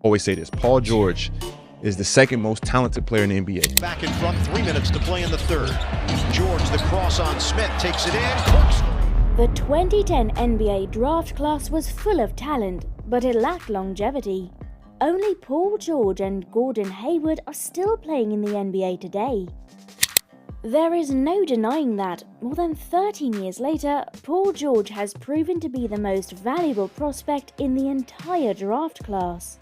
always say this, Paul George is the second most talented player in the NBA. Back in front, 3 minutes to play in the third. George, the cross on Smith, takes it in. The 2010 NBA draft class was full of talent, but it lacked longevity. Only Paul George and Gordon Hayward are still playing in the NBA today. There is no denying that, more than 13 years later, Paul George has proven to be the most valuable prospect in the entire draft class.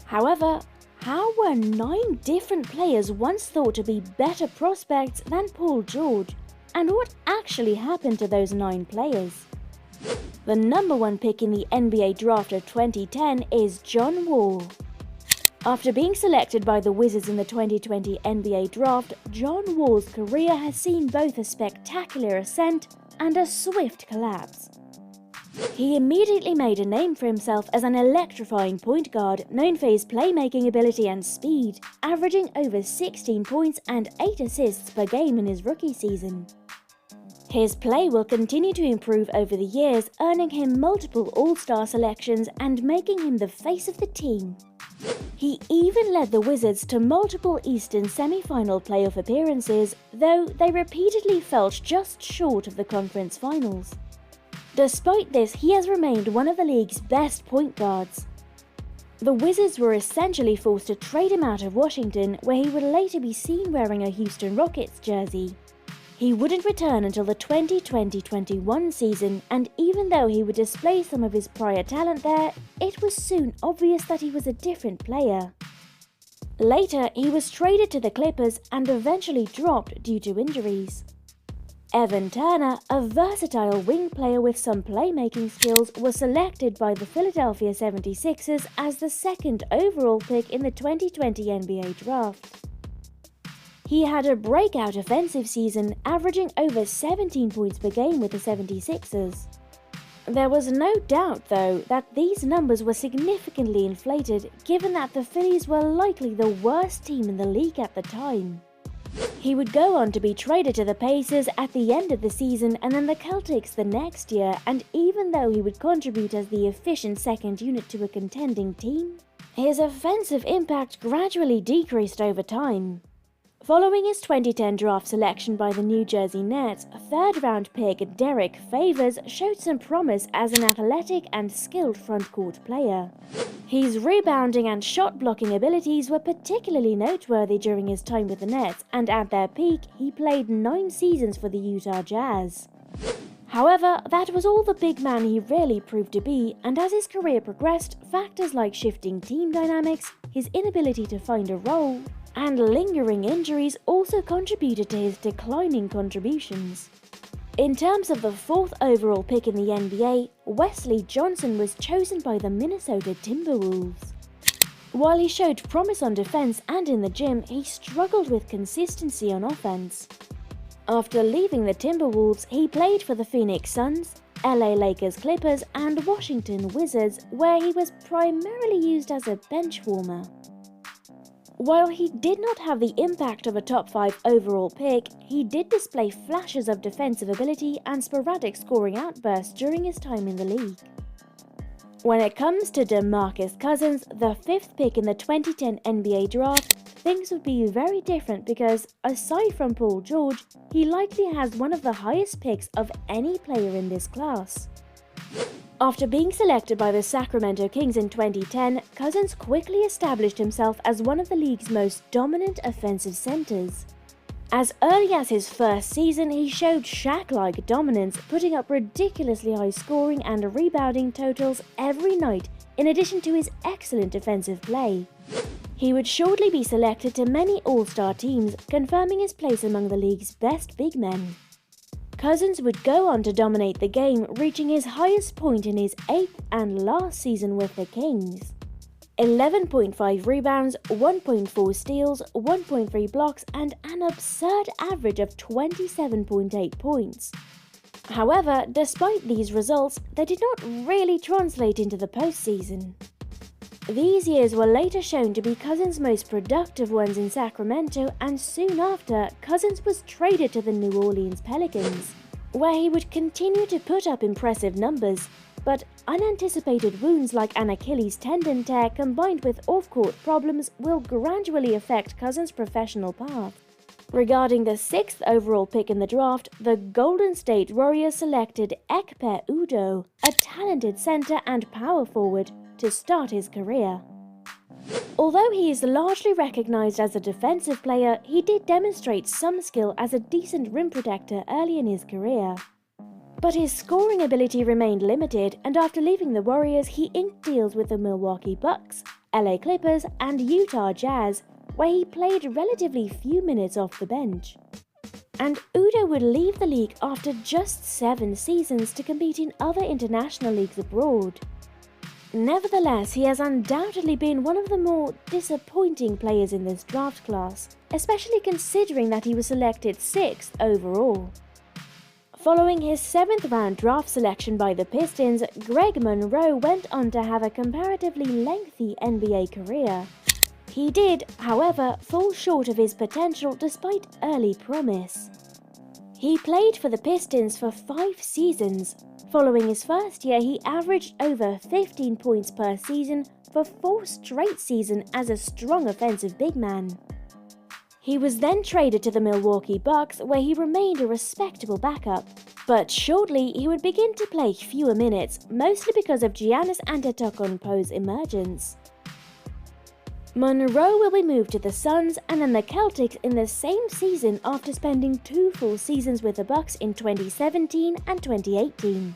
However, how were 9 different players once thought to be better prospects than Paul George, and what actually happened to those 9 players? The number 1 pick in the NBA draft of 2010 is John Wall. After being selected by the Wizards in the 2020 NBA draft, John Wall's career has seen both a spectacular ascent and a swift collapse. He immediately made a name for himself as an electrifying point guard known for his playmaking ability and speed, averaging over 16 points and 8 assists per game in his rookie season. His play will continue to improve over the years, earning him multiple All-Star selections and making him the face of the team. He even led the Wizards to multiple Eastern semi-final playoff appearances, though they repeatedly fell just short of the conference finals. Despite this, he has remained one of the league's best point guards. The Wizards were essentially forced to trade him out of Washington, where he would later be seen wearing a Houston Rockets jersey. He wouldn't return until the 2020-21 season, and even though he would display some of his prior talent there, it was soon obvious that he was a different player. Later, he was traded to the Clippers and eventually dropped due to injuries. Evan Turner, a versatile wing player with some playmaking skills, was selected by the Philadelphia 76ers as the 2nd overall pick in the 2020 NBA draft. He had a breakout offensive season, averaging over 17 points per game with the 76ers. There was no doubt, though, that these numbers were significantly inflated, given that the Phillies were likely the worst team in the league at the time. He would go on to be traded to the Pacers at the end of the season and then the Celtics the next year, and even though he would contribute as the efficient second unit to a contending team, his offensive impact gradually decreased over time. Following his 2010 draft selection by the New Jersey Nets, 3rd-round pick Derek Favors showed some promise as an athletic and skilled front-court player. His rebounding and shot-blocking abilities were particularly noteworthy during his time with the Nets, and at their peak, he played 9 seasons for the Utah Jazz. However, that was all the big man he really proved to be, and as his career progressed, factors like shifting team dynamics, his inability to find a role, and lingering injuries also contributed to his declining contributions. In terms of the 4th overall pick in the NBA, Wesley Johnson was chosen by the Minnesota Timberwolves. While he showed promise on defense and in the gym, he struggled with consistency on offense. After leaving the Timberwolves, he played for the Phoenix Suns, LA Lakers Clippers, and Washington Wizards, where he was primarily used as a bench warmer. While he did not have the impact of a top 5 overall pick, he did display flashes of defensive ability and sporadic scoring outbursts during his time in the league. When it comes to DeMarcus Cousins, the 5th pick in the 2010 NBA draft, things would be very different because, aside from Paul George, he likely has one of the highest picks of any player in this class. After being selected by the Sacramento Kings in 2010, Cousins quickly established himself as one of the league's most dominant offensive centers. As early as his first season, he showed Shaq-like dominance, putting up ridiculously high scoring and rebounding totals every night, in addition to his excellent defensive play. He would shortly be selected to many All-Star teams, confirming his place among the league's best big men. Cousins would go on to dominate the game, reaching his highest point in his 8th and last season with the Kings. 11.5 rebounds, 1.4 steals, 1.3 blocks, and an absurd average of 27.8 points. However, despite these results, they did not really translate into the postseason. These years were later shown to be Cousins' most productive ones in Sacramento, and soon after, Cousins was traded to the New Orleans Pelicans, where he would continue to put up impressive numbers. But unanticipated wounds like an Achilles tendon tear combined with off-court problems will gradually affect Cousins' professional path. Regarding the 6th overall pick in the draft, the Golden State Warriors selected Ekpe Udoh, a talented center and power forward, to start his career. Although he is largely recognized as a defensive player, he did demonstrate some skill as a decent rim protector early in his career. But his scoring ability remained limited, and after leaving the Warriors, he inked deals with the Milwaukee Bucks, LA Clippers, and Utah Jazz, where he played relatively few minutes off the bench. And Udoh would leave the league after just 7 seasons to compete in other international leagues abroad. Nevertheless, he has undoubtedly been one of the more disappointing players in this draft class, especially considering that he was selected 6th overall. Following his 7th round draft selection by the Pistons, Greg Monroe went on to have a comparatively lengthy NBA career. He did, however, fall short of his potential despite early promise. He played for the Pistons for 5 seasons. Following his first year, he averaged over 15 points per season for 4 straight seasons as a strong offensive big man. He was then traded to the Milwaukee Bucks, where he remained a respectable backup. But shortly, he would begin to play fewer minutes, mostly because of Giannis Antetokounmpo's emergence. Monroe will be moved to the Suns and then the Celtics in the same season after spending 2 full seasons with the Bucks in 2017 and 2018.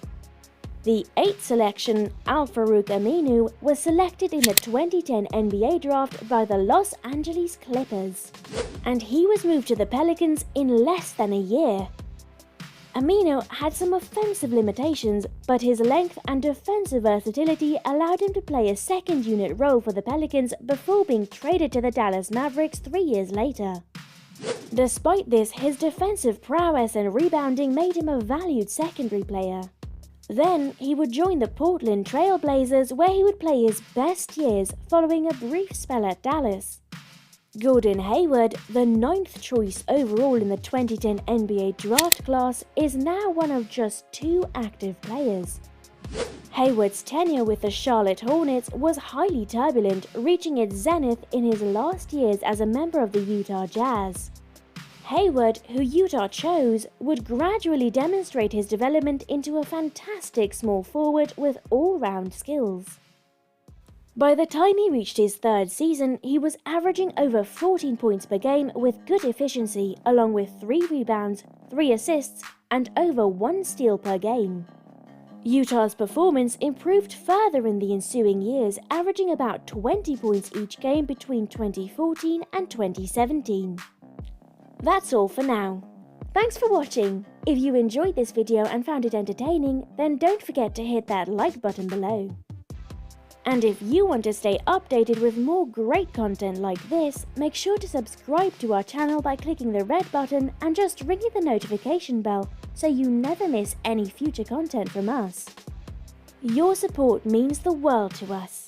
The 8th selection, Al-Farouq Aminu, was selected in the 2010 NBA draft by the Los Angeles Clippers, and he was moved to the Pelicans in less than a year. Aminu had some offensive limitations, but his length and defensive versatility allowed him to play a second-unit role for the Pelicans before being traded to the Dallas Mavericks 3 years later. Despite this, his defensive prowess and rebounding made him a valued secondary player. Then, he would join the Portland Trail Blazers, where he would play his best years following a brief spell at Dallas. Gordon Hayward, the 9th choice overall in the 2010 NBA draft class, is now one of just 2 active players. Hayward's tenure with the Charlotte Hornets was highly turbulent, reaching its zenith in his last years as a member of the Utah Jazz. Hayward, who Utah chose, would gradually demonstrate his development into a fantastic small forward with all-round skills. By the time he reached his 3rd season, he was averaging over 14 points per game with good efficiency, along with 3 rebounds, 3 assists, and over 1 steal per game. Utah's performance improved further in the ensuing years, averaging about 20 points each game between 2014 and 2017. That's all for now. Thanks for watching. If you enjoyed this video and found it entertaining, then don't forget to hit that like button below. And if you want to stay updated with more great content like this, make sure to subscribe to our channel by clicking the red button and just ringing the notification bell so you never miss any future content from us. Your support means the world to us.